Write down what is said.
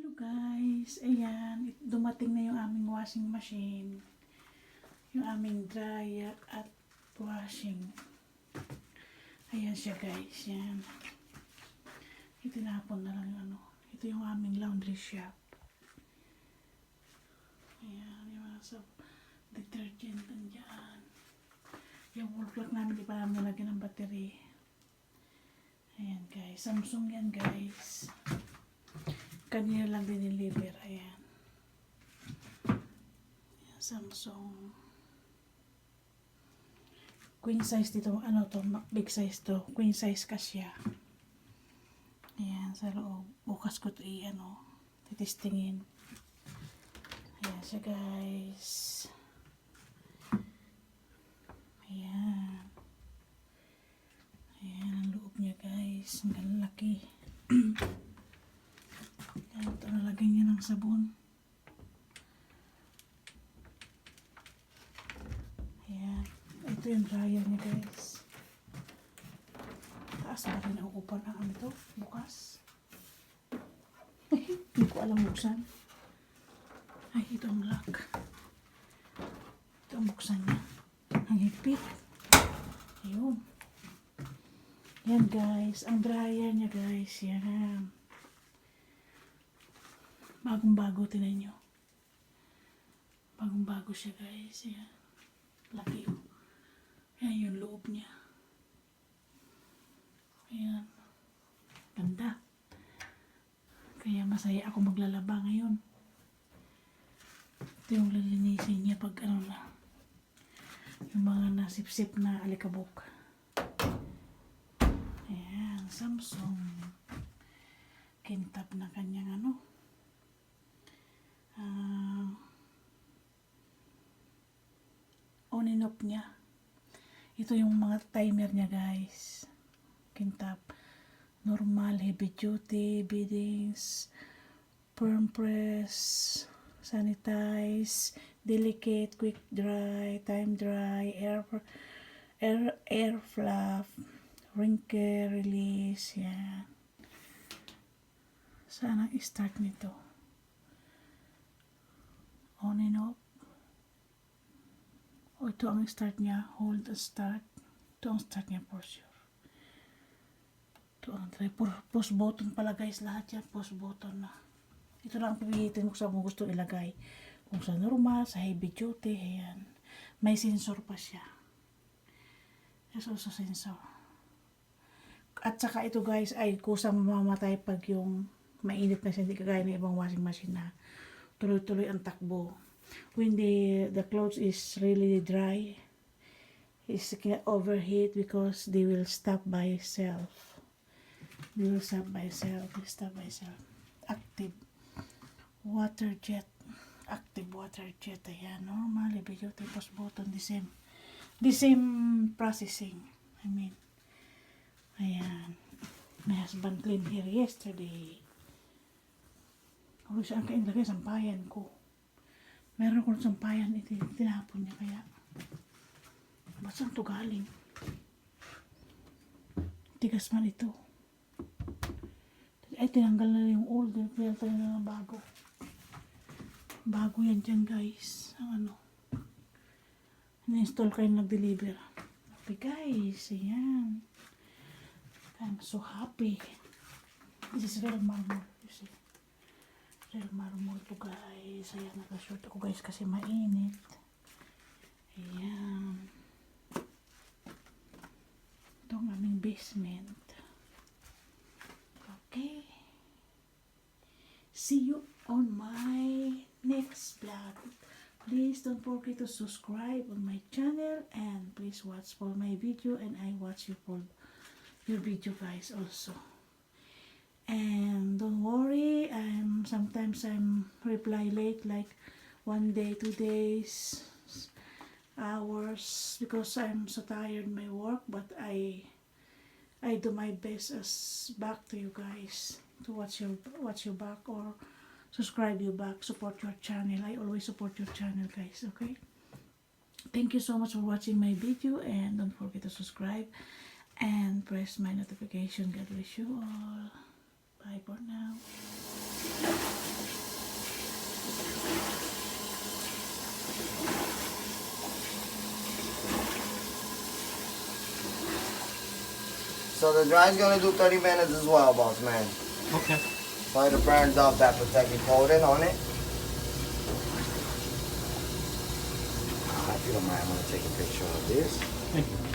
Hello guys, ayan, dumating na yung aming washing machine, yung aming dryer at washing. Ayan siya guys, yan. Itinapon na lang yung ano. Ito yung aming laundry shop. Ayan, yung mga detergent nandiyan. Yung wall clock namin, di pa namin nalagyan ng battery. Ayan guys, Samsung yan guys. Kanina lang diniliver, ayan. Samsung. Queen size dito, ano to, big size to. Queen size kasya. Ayan, sa loob. Bukas ko ito titistingin. Ayan siya guys. Ayan. Ayan ang loob niya guys. Ang laki. Ayan, ito nalagay niya ng sabon. Ayan. Ito yung dryer niya guys. Taas ba rin ang upan ng ano ito? Bukas. Hindi ko alam buksan. Ay, ito ang lock. Ito ang buksan niya. Ang higpit. Ayun. Yan guys. Ang dryer niya guys. Yan. Bagong-bago, tinan nyo. Bagong-bago siya guys. Yan. Laki oh. Yan yung loob niya. Ayan. Ganda. Kaya masaya ako maglalaba ngayon. Ito yung lalinisin niya pag ano na. Yung mga nasip-sip na alikabok. Ayan. Samsung. Kintab na kanyang ano. On and off niya. Ito yung mga timer niya guys. Kintab. Normal, heavy duty, beadings, firm press, sanitize, delicate, quick dry, time dry, air fluff, wrinkle release. Yan. Saan ang start nito? On and off. O ito ang start niya. Hold the start. Ito ang start niya for sure. Ito ang try. Post button pala guys. Lahat yan post button na. Ito lang pipilitin mo kung saan mo gusto ilagay. Kung sa normal, sa heavy duty. Ayan. May sensor pa siya. There's also sensor. At saka ito guys ay kusang mamamatay pag yung mainit na siya. Hindi kagaya ng ibang washing machine na tuloy-tuloy ang takbo. When the clothes is really dry, it can overheat because they will stop by itself. They will stop by itself. Active Waterjet. Active Waterjet. Ayan, normal. Video tapos button. The same processing. I mean, ayan. My husband cleaned here yesterday. Huwag saan kain lagay, sampayan ko. Meron ko sampayan, ito tinapon niya kaya. Ba't saan ito galing? Tigas man ito. Ay, tinanggal na yung old. Pinalta na ng bago. Bago yan dyan guys. Ang ano. Na-install kayo nag-deliver. Happy guys. Ayan. I'm so happy. This is real marble. You see. Real marble to guys. Ayan, naka-short ako guys kasi mainit. Ayan. Ito ang aming basement. Okay. See you on my next vlog. Please don't forget to subscribe on my channel and please watch for my video and I watch you for your video guys also. And don't worry, sometimes I'm reply late, like 1 day, 2 days, hours, because I'm so tired my work, but I do my best as back to you guys to watch you back or subscribe you back, support your channel. I always support your channel guys, okay? Thank you so much for watching my video and don't forget to subscribe and press my notification. God bless you all. Bye for now. So the dry's gonna do 30 minutes as well, boss man. Okay. So it burns off that protective coating on it. If you don't mind, I'm gonna take a picture of this. Thank you.